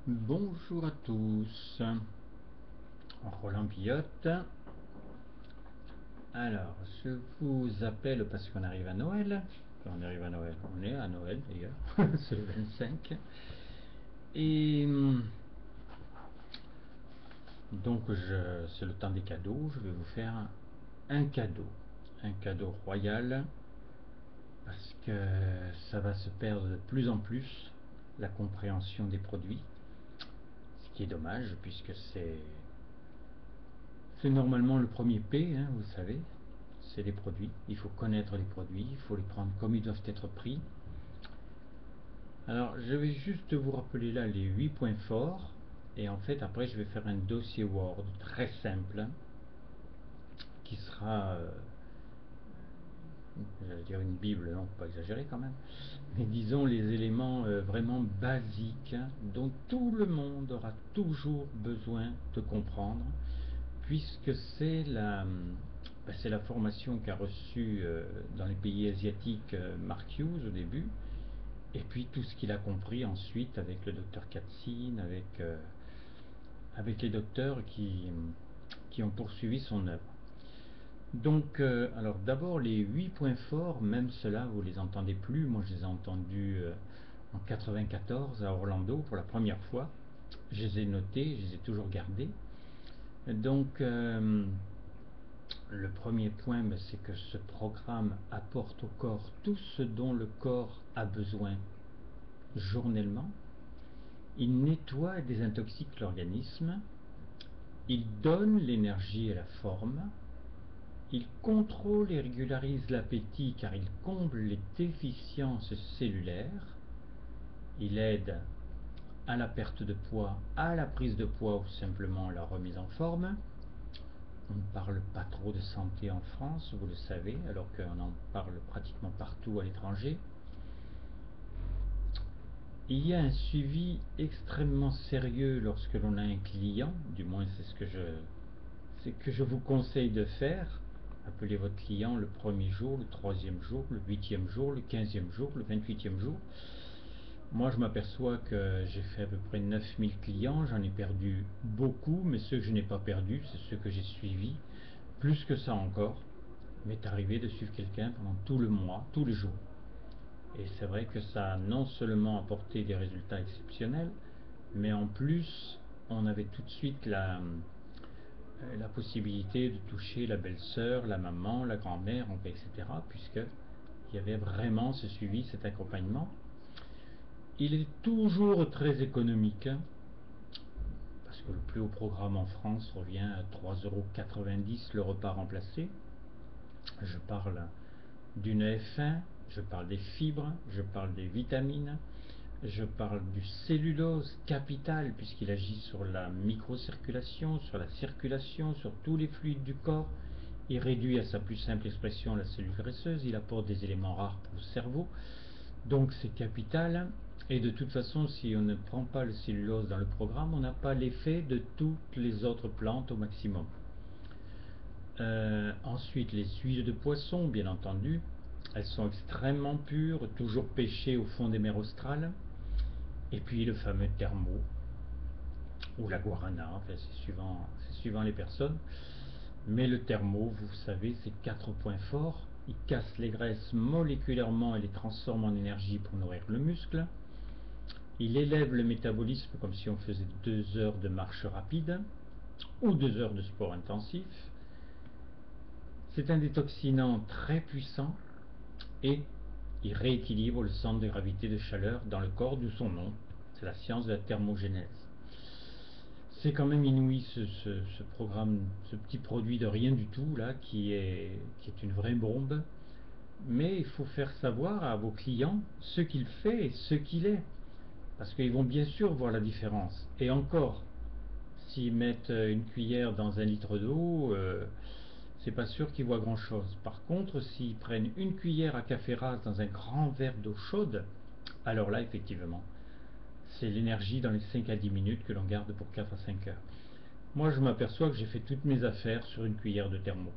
Bonjour à tous, Roland Billotte. Alors, je vous appelle parce qu'on arrive à Noël. Enfin, on arrive à Noël, on est à Noël d'ailleurs, c'est le 25. Et donc, c'est le temps des cadeaux. Je vais vous faire un cadeau royal, parce que ça va se perdre de plus en plus, la compréhension des produits. Ce qui est dommage, puisque c'est normalement le premier P, hein, vous savez, c'est les produits. Il faut connaître les produits, il faut les prendre comme ils doivent être pris. Alors, je vais juste vous rappeler là les 8 points forts, et en fait, après, je vais faire un dossier Word très simple, qui sera, j'allais dire une Bible, non, pas exagérer quand même, mais disons les éléments vraiment basiques, dont tout le monde aura toujours besoin de comprendre, puisque c'est la formation qu'a reçue dans les pays asiatiques Mark Hughes au début, et puis tout ce qu'il a compris ensuite avec le docteur Katzin, avec les docteurs qui ont poursuivi son œuvre. Donc, alors d'abord les 8 points forts, même ceux-là vous les entendez plus, moi je les ai entendus en 94 à Orlando pour la première fois. Je les ai notés, je les ai toujours gardés. Donc, le premier point, c'est que ce programme apporte au corps tout ce dont le corps a besoin journellement. Il nettoie et désintoxique l'organisme. Il donne l'énergie et la forme. Il contrôle et régularise l'appétit, car il comble les déficiences cellulaires. Il aide à la perte de poids, à la prise de poids ou simplement la remise en forme. On ne parle pas trop de santé en France, vous le savez, alors qu'on en parle pratiquement partout à l'étranger. Il y a un suivi extrêmement sérieux lorsque l'on a un client, du moins c'est que je vous conseille de faire. Appelez votre client le premier jour, le troisième jour, le huitième jour, le 15e jour, le 28e jour. Moi, je m'aperçois que j'ai fait à peu près 9000 clients, j'en ai perdu beaucoup, mais ceux que je n'ai pas perdus, c'est ceux que j'ai suivis. Plus que ça encore, m'est arrivé de suivre quelqu'un pendant tout le mois, tous les jours. Et c'est vrai que ça a non seulement apporté des résultats exceptionnels, mais en plus, on avait tout de suite la possibilité de toucher la belle-sœur, la maman, la grand-mère, etc., puisqu'il y avait vraiment ce suivi, cet accompagnement. Il est toujours très économique, parce que le plus haut programme en France revient à 3,90 € le repas remplacé. Je parle d'une F1, je parle des fibres, je parle des vitamines, je parle du cellulose capital, puisqu'il agit sur la microcirculation, sur la circulation, sur tous les fluides du corps. Il réduit à sa plus simple expression la cellule graisseuse, il apporte des éléments rares pour le cerveau, donc c'est capital. Et de toute façon, si on ne prend pas le cellulose dans le programme, on n'a pas l'effet de toutes les autres plantes au maximum. Ensuite, les huiles de poisson, bien entendu, elles sont extrêmement pures, toujours pêchées au fond des mers australes. Et puis le fameux thermo, ou la guarana, enfin c'est suivant les personnes. Mais le thermo, vous savez, c'est 4 points forts. Il casse les graisses moléculairement et les transforme en énergie pour nourrir le muscle. Il élève le métabolisme comme si on faisait 2 heures de marche rapide ou 2 heures de sport intensif. C'est un détoxinant très puissant et il rééquilibre le centre de gravité de chaleur dans le corps, d'où son nom. C'est la science de la thermogénèse. C'est quand même inouï ce programme, ce petit produit de rien du tout là qui est une vraie bombe. Mais il faut faire savoir à vos clients ce qu'il fait et ce qu'il est. Parce qu'ils vont bien sûr voir la différence. Et encore, s'ils mettent une cuillère dans un litre d'eau, c'est pas sûr qu'ils voient grand chose. Par contre, s'ils prennent une cuillère à café rase dans un grand verre d'eau chaude, alors là, effectivement, c'est l'énergie dans les 5 à 10 minutes que l'on garde pour 4 à 5 heures. Moi, je m'aperçois que j'ai fait toutes mes affaires sur une cuillère de thermo.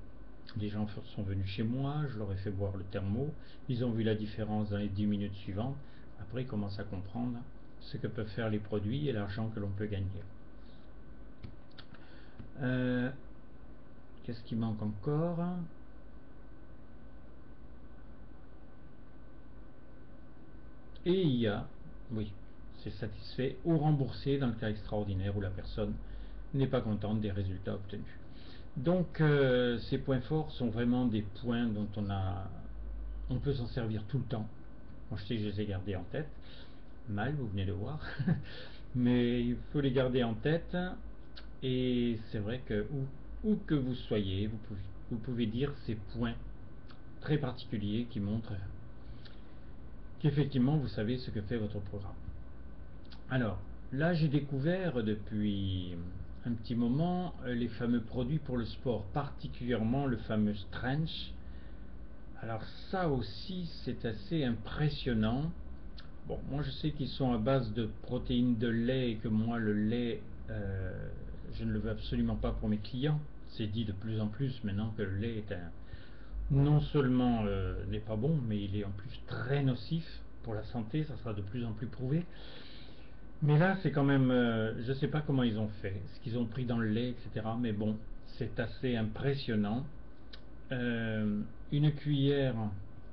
Les gens sont venus chez moi, je leur ai fait boire le thermo, ils ont vu la différence dans les 10 minutes suivantes. Après, ils commencent à comprendre ce que peuvent faire les produits et l'argent que l'on peut gagner. Qu'est-ce qui manque encore? Et il y a, oui, c'est satisfait ou remboursé dans le cas extraordinaire où la personne n'est pas contente des résultats obtenus. Donc ces points forts sont vraiment des points dont on peut s'en servir tout le temps. Moi je sais que je les ai gardés en tête, mal vous venez de voir, mais il faut les garder en tête et c'est vrai que où que vous soyez, vous pouvez dire ces points très particuliers qui montrent qu'effectivement vous savez ce que fait votre programme. Alors là j'ai découvert depuis un petit moment les fameux produits pour le sport, particulièrement le fameux Stretch. Alors ça aussi c'est assez impressionnant. Bon, moi je sais qu'ils sont à base de protéines de lait et que moi le lait, je ne le veux absolument pas pour mes clients. C'est dit de plus en plus maintenant que le lait est non seulement n'est pas bon, mais il est en plus très nocif pour la santé, ça sera de plus en plus prouvé. Mais là c'est quand même, je ne sais pas comment ils ont fait, ce qu'ils ont pris dans le lait, etc. Mais bon, c'est assez impressionnant. Une cuillère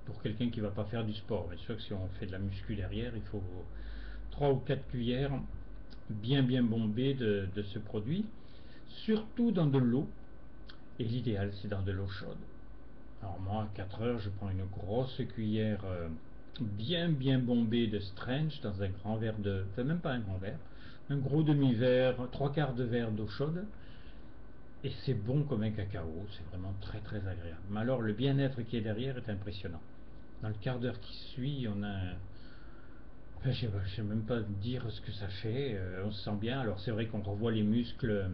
pour quelqu'un qui ne va pas faire du sport. Bien sûr que si on fait de la muscu derrière, il faut 3 ou 4 cuillères bien bombées de ce produit, surtout dans de l'eau, et l'idéal c'est dans de l'eau chaude. Alors moi à 4 heures je prends une grosse cuillère bien bombée de Stretch dans un grand verre de, enfin même pas un grand verre, un gros demi-verre, 3/4 de verre d'eau chaude. Et c'est bon comme un cacao, c'est vraiment très agréable. Mais alors le bien-être qui est derrière est impressionnant. Dans le quart d'heure qui suit, on a... Enfin, je ne sais même pas dire ce que ça fait, on se sent bien. Alors c'est vrai qu'on revoit les muscles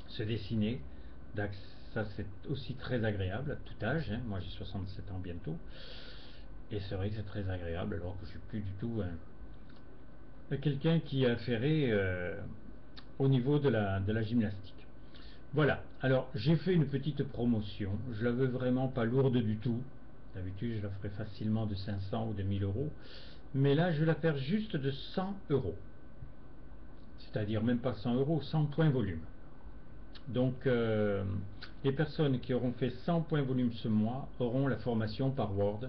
se dessiner. Donc, ça c'est aussi très agréable à tout âge, hein. Moi j'ai 67 ans bientôt. Et c'est vrai que c'est très agréable alors que je suis plus du tout quelqu'un qui a affairé au niveau de la gymnastique. Voilà, alors j'ai fait une petite promotion, je la veux vraiment pas lourde du tout. D'habitude je la ferais facilement de 500 ou de 1000 euros, mais là je vais la faire juste de 100 euros. C'est-à-dire même pas 100 euros, 100 points volume. Donc les personnes qui auront fait 100 points volume ce mois auront la formation par Word,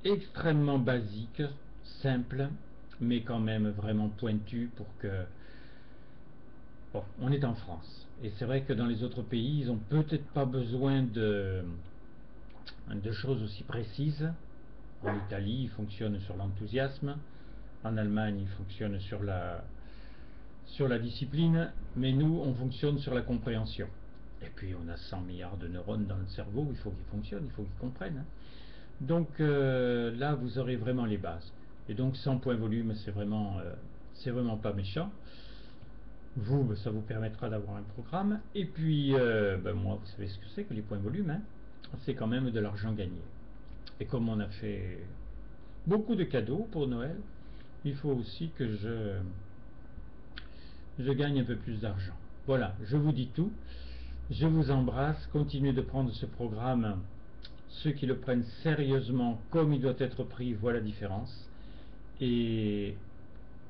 extrêmement basique, simple, mais quand même vraiment pointue pour que... Bon, on est en France, et c'est vrai que dans les autres pays, ils n'ont peut-être pas besoin de choses aussi précises. En Italie, ils fonctionnent sur l'enthousiasme, en Allemagne, ils fonctionnent sur la discipline, mais nous, on fonctionne sur la compréhension. Et puis, on a 100 milliards de neurones dans le cerveau, il faut qu'ils fonctionnent, il faut qu'ils comprennent. Donc là, vous aurez vraiment les bases. Et donc, 100 points volume, c'est vraiment pas méchant. Vous, ça vous permettra d'avoir un programme. Et puis, moi, vous savez ce que c'est que les points volume, hein. C'est quand même de l'argent gagné. Et comme on a fait beaucoup de cadeaux pour Noël, il faut aussi que je gagne un peu plus d'argent. Voilà, je vous dis tout. Je vous embrasse. Continuez de prendre ce programme. Ceux qui le prennent sérieusement comme il doit être pris voient la différence. Et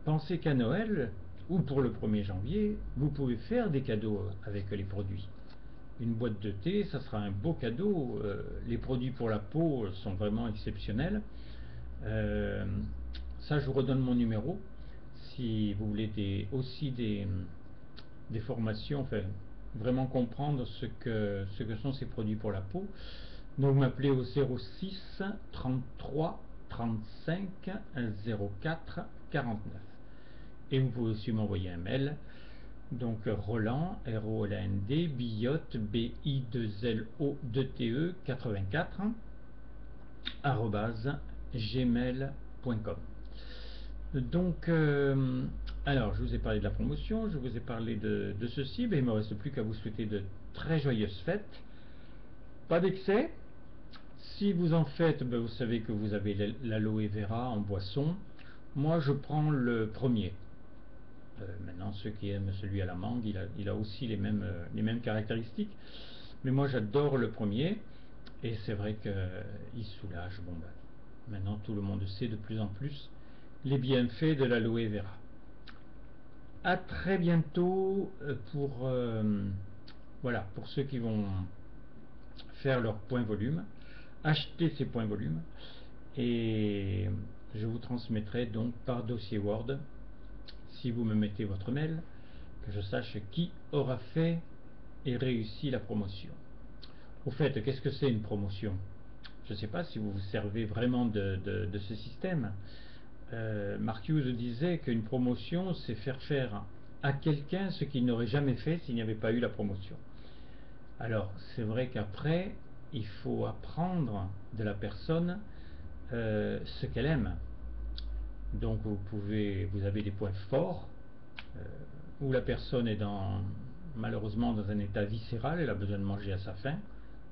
pensez qu'à Noël, ou pour le 1er janvier, vous pouvez faire des cadeaux avec les produits. Une boîte de thé, ça sera un beau cadeau. Les produits pour la peau sont vraiment exceptionnels. Ça, je vous redonne mon numéro. Si vous voulez aussi des formations, enfin, vraiment comprendre ce que sont ces produits pour la peau, donc vous m'appelez au 06 33 35 04 49. Et vous pouvez aussi m'envoyer un mail. Donc Roland, R-O-L-A-N-D, Billotte, B-I-2-L-O-2-T-E 84 gmail.com. Donc, alors, je vous ai parlé de la promotion, je vous ai parlé de ceci, mais il ne me reste plus qu'à vous souhaiter de très joyeuses fêtes. Pas d'excès. Si vous en faites, vous savez que vous avez l'aloe vera en boisson. Moi, je prends le premier. Maintenant, ceux qui aiment celui à la mangue, il a aussi les mêmes caractéristiques. Mais moi, j'adore le premier. Et c'est vrai qu'il soulage. Bon, maintenant, tout le monde sait de plus en plus les bienfaits de l'aloe vera. À très bientôt voilà, pour ceux qui vont faire leur point volume, acheter ces points volume, et je vous transmettrai donc par dossier Word, si vous me mettez votre mail, que je sache qui aura fait et réussi la promotion. Au fait, qu'est-ce que c'est une promotion? Je ne sais pas si vous vous servez vraiment de ce système. Mark Hughes disait qu'une promotion, c'est faire à quelqu'un ce qu'il n'aurait jamais fait s'il n'y avait pas eu la promotion. Alors, c'est vrai qu'après, il faut apprendre de la personne ce qu'elle aime. Donc, vous avez des points forts où la personne est malheureusement dans un état viscéral, elle a besoin de manger à sa faim.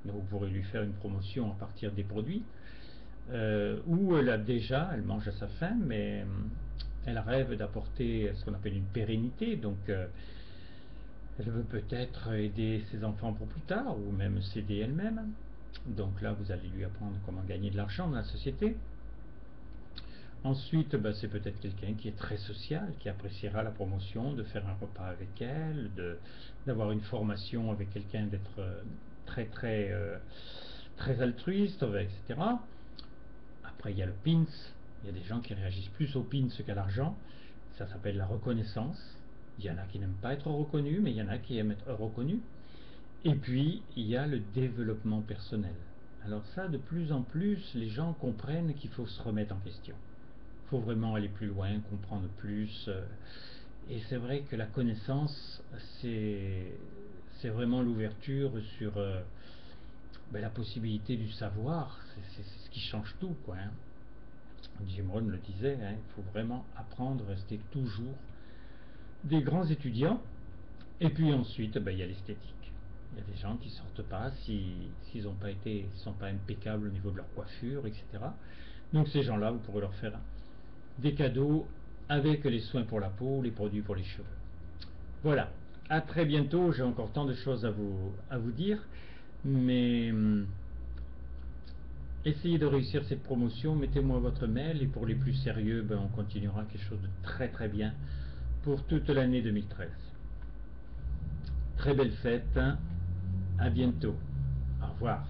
Donc, vous pourrez lui faire une promotion à partir des produits. Où elle mange à sa faim, mais elle rêve d'apporter ce qu'on appelle une pérennité, donc elle veut peut-être aider ses enfants pour plus tard, ou même s'aider elle-même. Donc là, vous allez lui apprendre comment gagner de l'argent dans la société. Ensuite, c'est peut-être quelqu'un qui est très social, qui appréciera la promotion, de faire un repas avec elle, d'avoir une formation avec quelqu'un, d'être très altruiste, etc. Après, il y a le pins. Il y a des gens qui réagissent plus au pins qu'à l'argent. Ça s'appelle la reconnaissance. Il y en a qui n'aiment pas être reconnus, mais il y en a qui aiment être reconnus. Et puis, il y a le développement personnel. Alors ça, de plus en plus, les gens comprennent qu'il faut se remettre en question. Il faut vraiment aller plus loin, comprendre plus. Et c'est vrai que la connaissance, c'est vraiment l'ouverture sur la possibilité du savoir. C'est ce qui change tout, quoi. Jim Rohn le disait, il faut vraiment apprendre, rester toujours des grands étudiants. Et puis ensuite, il y a l'esthétique. Il y a des gens qui sortent pas s'ils n'ont pas été, sont pas impeccables au niveau de leur coiffure, etc. Donc ces gens-là, vous pourrez leur faire des cadeaux avec les soins pour la peau, les produits pour les cheveux. Voilà. À très bientôt. J'ai encore tant de choses à vous dire, mais essayez de réussir cette promotion. Mettez-moi votre mail, et pour les plus sérieux, on continuera quelque chose de très très bien pour toute l'année 2013. Très belle fête. À bientôt. Au revoir.